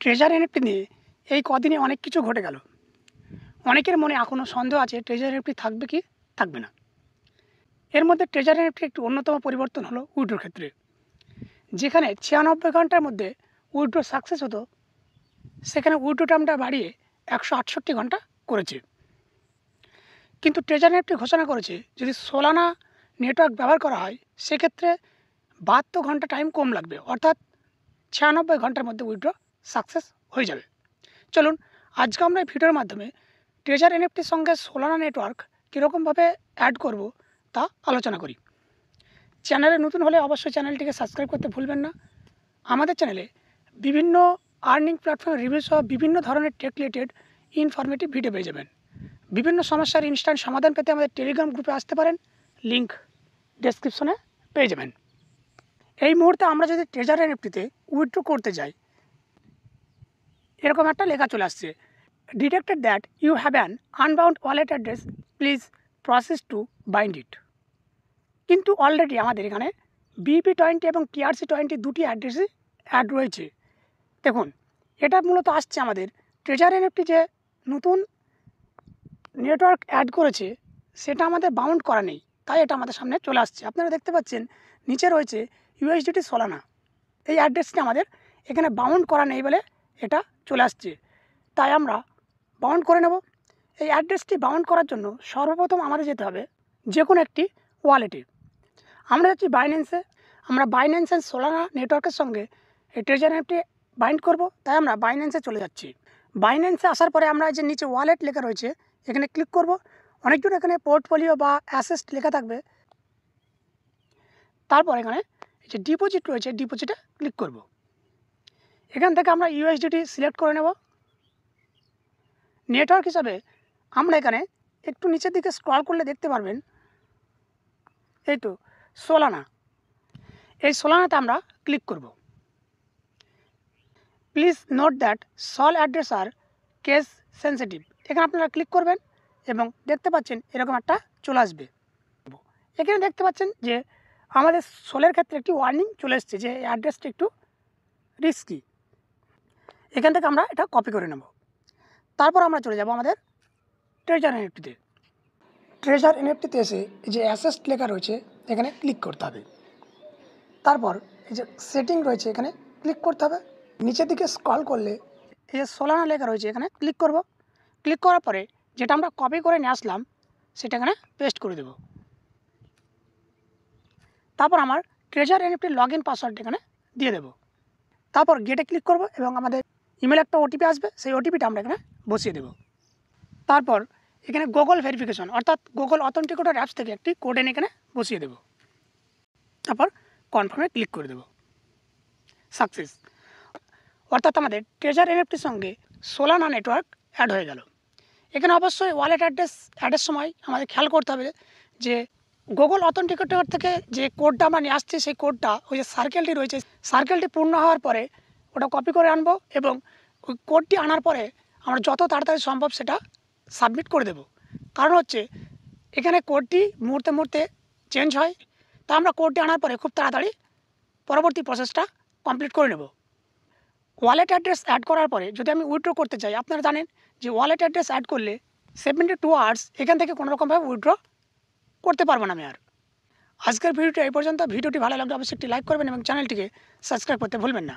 Treasure NFT নিয়ে এই কদিনে অনেক কিছু ঘটে গেল। অনেকের মনে এখনও সন্দেহ আছে ট্রেজার এনএফটি থাকবে কি থাকবে না। এর মধ্যে ট্রেজার এনএফটির একটি অন্যতম পরিবর্তন হলো উইথড্রোর ক্ষেত্রে। যেখানে 96 ঘন্টার মধ্যে উইথড্রো সাকসেস হতো, সেখানে উইথড্রো টাইমটা বাড়িয়ে 168 ঘন্টা করেছে। কিন্তু ট্রেজার এনএফটি ঘোষণা করেছে যদি সোলানা নেটওয়ার্ক ব্যবহার করা হয় সেক্ষেত্রে 72 ঘন্টা টাইম কম লাগবে, অর্থাৎ 96 ঘন্টার মধ্যে উইথড্রো সাকসেস হয়ে যাবে। চলুন আজকে আমরা এই ভিডিওর মাধ্যমে ট্রেজার এনএফটির সঙ্গে সোলানা নেটওয়ার্ক কীরকমভাবে অ্যাড করব তা আলোচনা করি। চ্যানেলে নতুন হলে অবশ্যই চ্যানেলটিকে সাবস্ক্রাইব করতে ভুলবেন না। আমাদের চ্যানেলে বিভিন্ন আর্নিং প্ল্যাটফর্ম রিভিউ সহ বিভিন্ন ধরনের টেক রিলেটেড ইনফরমেটিভ ভিডিও পেয়ে যাবেন। বিভিন্ন সমস্যার ইনস্ট্যান্ট সমাধান পেতে আমাদের টেলিগ্রাম গ্রুপে আসতে পারেন, লিঙ্ক ডেসক্রিপশনে পেয়ে যাবেন। এই মুহূর্তে আমরা যদি ট্রেজার এনএফটিতে উইথড্র করতে যাই, এরকম একটা লেখা চলে আসছে, detected that you have an unbound wallet address, please process to bind it. কিন্তু অলরেডি আমাদের এখানে BP20 এবং TRC20 দুটি অ্যাড্রেসই অ্যাড রয়েছে। দেখুন, এটা মূলত আসছে আমাদের ট্রেজার এনএফটি যে নতুন নেটওয়ার্ক অ্যাড করেছে সেটা আমাদের বাউন্ড করা নেই, তাই এটা আমাদের সামনে চলে আসছে। আপনারা দেখতে পাচ্ছেন নিচে রয়েছে USDT সোলানা, এই অ্যাড্রেসটি আমাদের এখানে বাউন্ড করা নেই বলে এটা চলে আসছে, তাই আমরা বাউন্ড করে নেব। এই অ্যাড্রেসটি বাউন্ড করার জন্য সর্বপ্রথম আমাদের যেতে হবে যে কোনো একটি ওয়ালেটে। আমরা যাচ্ছি বাইন্যান্সে। আমরা বাইন্যান্স অ্যান্ড সোলানা নেটওয়ার্কের সঙ্গে এই ট্রেজার এনএফটি বাইন্ড করব, তাই আমরা বাইন্যান্সে চলে যাচ্ছি। বাইন্যান্সে আসার পরে আমরা যে নিচে ওয়ালেট লেখা রয়েছে এখানে ক্লিক করব। অনেকজন এখানে পোর্টফোলিও বা অ্যাসেস্ট লেখা থাকবে, তারপর এখানে এই যে ডিপোজিট রয়েছে ডিপোজিটে ক্লিক করব। এখান থেকে আমরা USDT সিলেক্ট করে নেব। নেটওয়ার্ক হিসাবে আমরা এখানে একটু নিচের দিকে স্ক্রল করলে দেখতে পারবেন এই তো সোলানা, এই সোলানাতে আমরা ক্লিক করব। Please note that SOL address are case sensitive, এখানে আপনারা ক্লিক করবেন এবং দেখতে পাচ্ছেন এরকম একটা চলে আসবে। এখানে দেখতে পাচ্ছেন যে আমাদের সোলের ক্ষেত্রে একটি ওয়ার্নিং চলে এসছে যে অ্যাড্রেসটা একটু রিস্কি। এখান থেকে আমরা এটা কপি করে নেব। তারপর আমরা চলে যাব আমাদের ট্রেজার এনএফটিতে। ট্রেজার এনএফটিতে এসে এই যে অ্যাসেস্ট লেখা রয়েছে এখানে ক্লিক করতে হবে। তারপর এই যে সেটিং রয়েছে এখানে ক্লিক করতে হবে। নিচের দিকে স্ক্রল করলে এই যে সোলানা লেখা রয়েছে এখানে ক্লিক করব। ক্লিক করার পরে যেটা আমরা কপি করে নিয়ে আসলাম সেটা এখানে পেস্ট করে দেব। তারপর আমার ট্রেজার এনএফটির লগইন পাসওয়ার্ড এখানে দিয়ে দেব। তারপর গেটে ক্লিক করব এবং আমাদের ইমেল একটা OTP আসবে, সেই OTPটা আমরা এখানে বসিয়ে দেব। তারপর এখানে গুগল ভেরিফিকেশন অর্থাৎ গুগল অথেন্টিকেটর অ্যাপস থেকে একটি কোড এনে এখানে বসিয়ে দেব। তারপর কনফার্মে ক্লিক করে দেব। সাকসেস, অর্থাৎ আমাদের ট্রেজার এনএফটির সঙ্গে সোলানা নেটওয়ার্ক অ্যাড হয়ে গেল। এখানে অবশ্যই ওয়ালেট অ্যাড্রেস অ্যাডের সময় আমাদের খেয়াল করতে হবে যে গুগল অথেন্টিকেটর থেকে যে কোডটা আমরা নিয়ে আসছি সেই কোডটা ওই যে সার্কেলটি রয়েছে, সার্কেলটি পূর্ণ হওয়ার পরে ওটা কপি করে আনবো এবং ওই কোডটি আনার পরে আমরা যত তাড়াতাড়ি সম্ভব সেটা সাবমিট করে দেব। কারণ হচ্ছে এখানে কোডটি মুহূর্তে মুহূর্তে চেঞ্জ হয়, তা আমরা কোডটি আনার পরে খুব তাড়াতাড়ি পরবর্তী প্রসেসটা কমপ্লিট করে নেব। ওয়ালেট অ্যাড্রেস অ্যাড করার পরে যদি আমি উইথড্র করতে চাই, আপনারা জানেন যে ওয়ালেট অ্যাড্রেস অ্যাড করলে 72 আওয়ার্স এখান থেকে কোনোরকমভাবে উইথড্র করতে পারবো না আমি আর। আজকের ভিডিওটি এই পর্যন্ত। ভিডিওটি ভালো লাগলে অবশ্যই একটি লাইক করবেন এবং চ্যানেলটিকে সাবস্ক্রাইব করতে ভুলবেন না।